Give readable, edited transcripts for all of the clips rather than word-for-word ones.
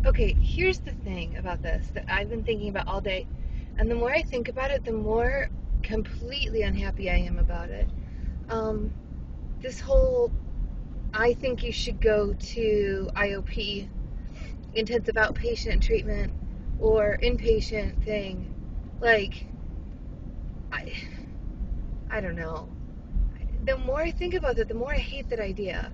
Okay, here's the thing about this that I've been thinking about all day. And the more I think about it, the more completely unhappy I am about it. Um, this whole I think you should go to IOP, intensive outpatient treatment, or inpatient thing. Like, I, I don't know. The more I think about it, the more I hate that idea.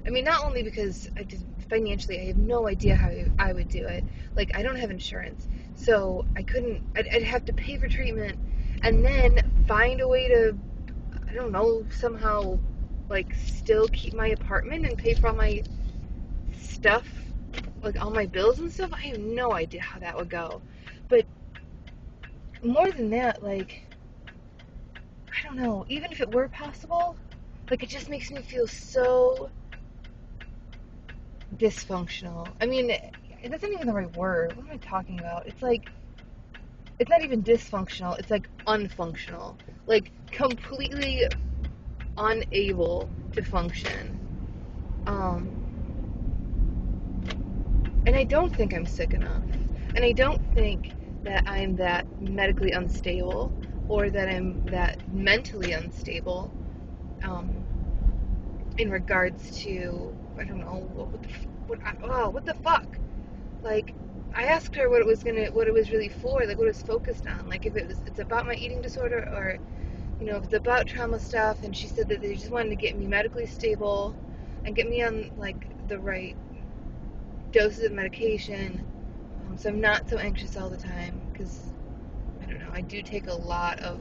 I mean, not only because I just financially I have no idea how I would do it. Like, I don't have insurance, so I couldn't. I'd have to pay for treatment, and then find a way to, I don't know, somehow, like, still keep my apartment and pay for all my stuff, like all my bills and stuff. I have no idea how that would go. But more than that, like, I don't know. Even if it were possible, like, it just makes me feel so dysfunctional. I mean, that's not even the right word. What am I talking about? It's like, it's not even dysfunctional. It's like unfunctional. Like, completely unable to function. Um, and I don't think I'm sick enough. And I don't think that I'm that medically unstable or that I'm that mentally unstable in regards to, I don't know, what the fuck? Like, I asked her what it was really for, like what it was focused on, like if it's about my eating disorder or, if it's about trauma stuff, and she said that they just wanted to get me medically stable and get me on like the right doses of medication, so I'm not so anxious all the time, because I don't know, I do take a lot of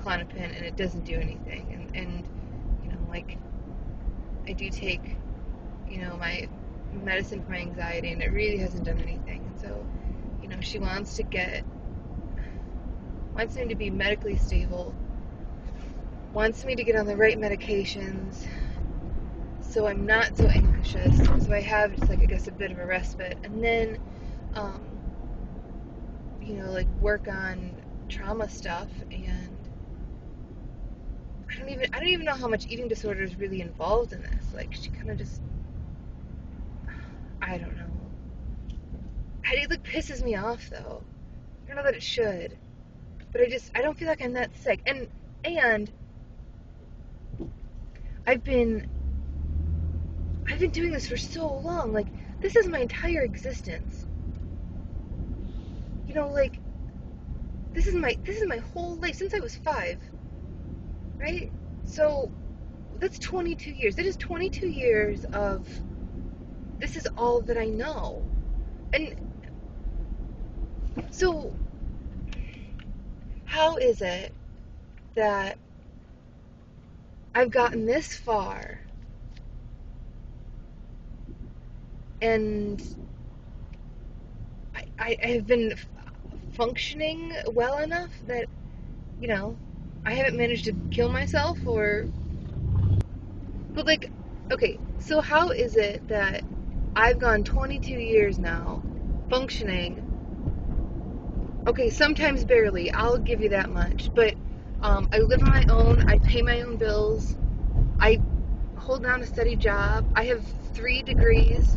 Klonopin and it doesn't do anything, and like I do take my medicine for my anxiety, and it really hasn't done anything. And so, she wants me to be medically stable, wants me to get on the right medications, so I'm not so anxious. So I have just, like, I guess, a bit of a respite, and then, um, like, work on trauma stuff. And I don't even know how much eating disorder is really involved in this. Like, she kind of just, I don't know. It, like, pisses me off, though. I don't know that it should, but I don't feel like I'm that sick. And I've been I've been doing this for so long. Like, this is my entire existence. Like, this is my whole life since I was 5, right? So that's 22 years. That is 22 years of, this is all that I know. And so how is it that I've gotten this far and I have been functioning well enough that, I haven't managed to kill myself, but, like, okay, so how is it that I've gone 22 years now functioning? Okay, sometimes barely, I'll give you that much, but I live on my own, I pay my own bills, I hold down a steady job, I have 3 degrees,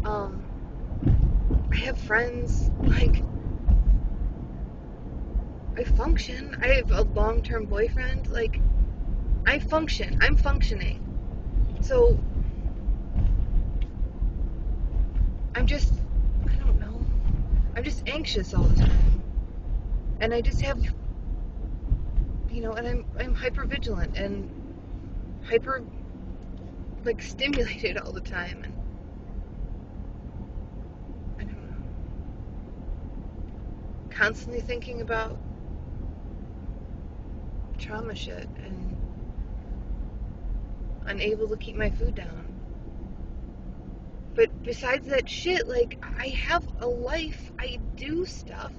um, I have friends, like, I function, I have a long-term boyfriend, like, I'm functioning. So I'm just, I don't know, I'm just anxious all the time. And I just have, and I'm hyper vigilant and hyper, like, stimulated all the time. And I don't know, constantly thinking about trauma shit and unable to keep my food down. But besides that shit, like, I have a life, I do stuff,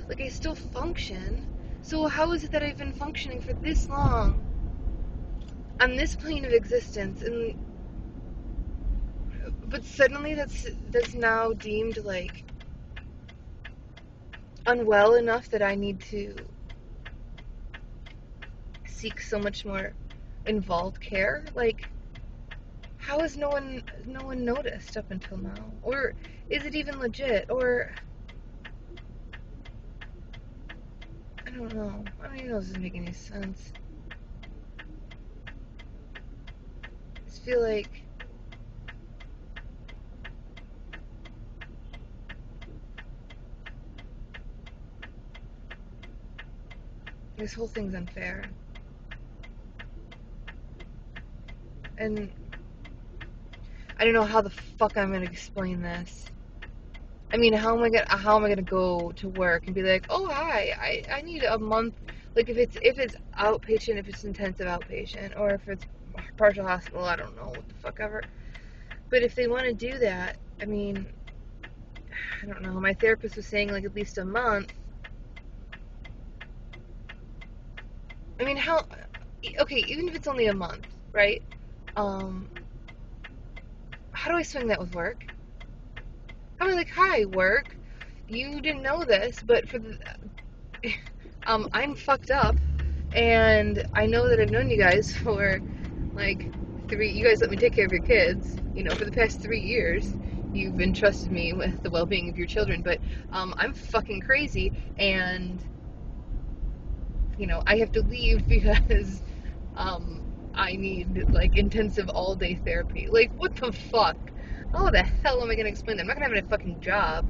like, I still function. So how is it that I've been functioning for this long on this plane of existence, and but suddenly that's now deemed, like, unwell enough that I need to seek so much more involved care? Like, How has no one noticed up until now? Or is it even legit? Or I don't know. I don't even know if this is making any sense. I just feel like this whole thing's unfair. And I don't know how the fuck I'm gonna explain this. I mean, how am I gonna go to work and be like, oh hi, I need a month, like if it's outpatient, if it's intensive outpatient, or if it's partial hospital, I don't know, what the fuck ever. But if they want to do that, I mean, I don't know. My therapist was saying like at least a month. I mean, how? Okay, even if it's only a month, right? How do I swing that with work? I'm like, hi, work. You didn't know this, but for the, I'm fucked up, and I know that I've known you guys for like you guys let me take care of your kids, for the past 3 years. You've entrusted me with the well-being of your children, but I'm fucking crazy, and I have to leave because I need like intensive all-day therapy. Like, what the fuck? How the hell am I gonna explain that? I'm not gonna have a fucking job,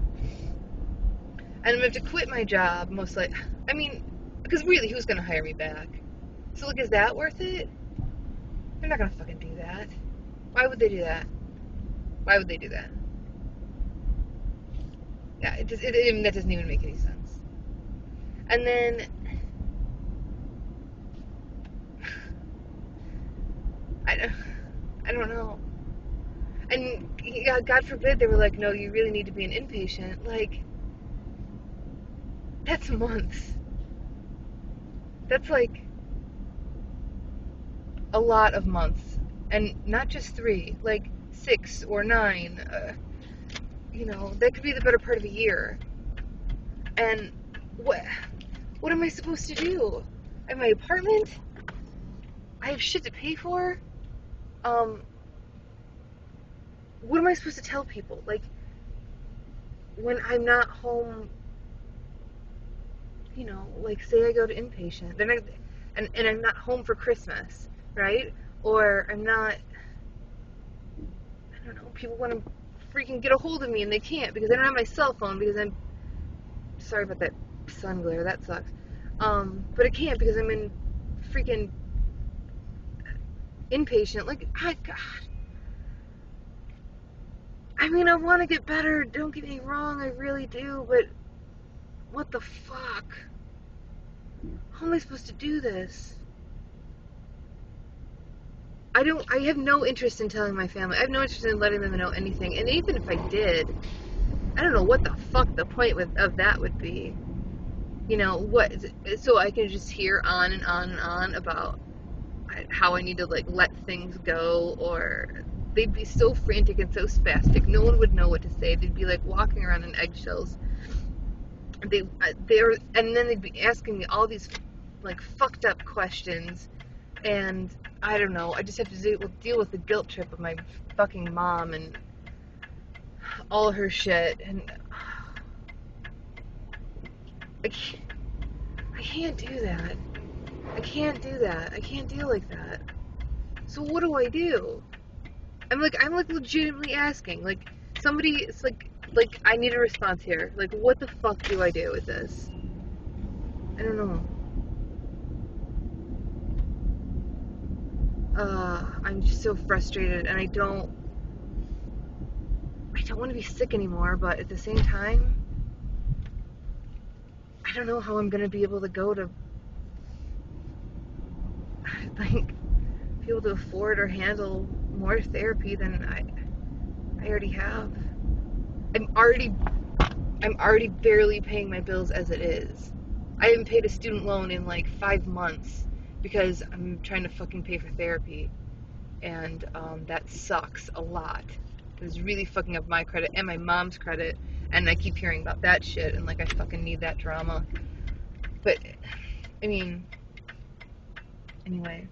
and I'm gonna have to quit my job most likely. I mean, because really, who's gonna hire me back? So, like, is that worth it? They're not gonna fucking do that. Why would they do that? Why would they do that? Yeah, that doesn't even make any sense. And then I don't know. And yeah, God forbid they were like, no, you really need to be an inpatient. Like, that's months. That's like a lot of months, and not just 3, like 6 or 9. That could be the better part of a year. And what am I supposed to do? I have my apartment. I have shit to pay for. What am I supposed to tell people? Like, when I'm not home, like say I go to inpatient, then and I'm not home for Christmas, right? Or I'm not, I don't know, people want to freaking get a hold of me and they can't because I don't have my cell phone because I'm, sorry about that sun glare, that sucks. But I can't because I'm in freaking inpatient. Like, God. I mean, I want to get better, don't get me wrong, I really do, but what the fuck? How am I supposed to do this? I have no interest in telling my family. I have no interest in letting them know anything. And even if I did, I don't know what the fuck the point of that would be. So I can just hear on and on and on about how I need to, like, let things go, or they'd be so frantic and so spastic. No one would know what to say. They'd be, like, walking around in eggshells. And then they'd be asking me all these, like, fucked up questions, and I don't know. I just have to deal with the guilt trip of my fucking mom and all her shit, and I can't do that. I can't do that. I can't deal like that. So what do I do? I'm legitimately asking. Like, somebody, it's like I need a response here. Like, what the fuck do I do with this? I don't know. I'm just so frustrated, and I don't want to be sick anymore, but at the same time, I don't know how I'm going to be able to go to, like, be able to afford or handle more therapy than I already have. I'm already barely paying my bills as it is. I haven't paid a student loan in like 5 months because I'm trying to fucking pay for therapy, and that sucks a lot. It's really fucking up my credit and my mom's credit, and I keep hearing about that shit, and like I fucking need that drama. But I mean, anyway,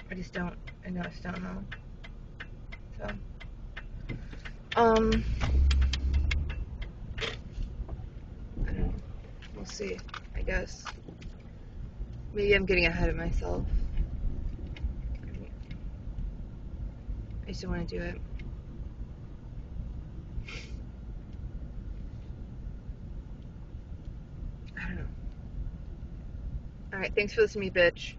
I just don't I just don't know. So, I don't know. We'll see, I guess. Maybe I'm getting ahead of myself. I just don't want to do it. I don't know. Alright, thanks for listening to me, bitch.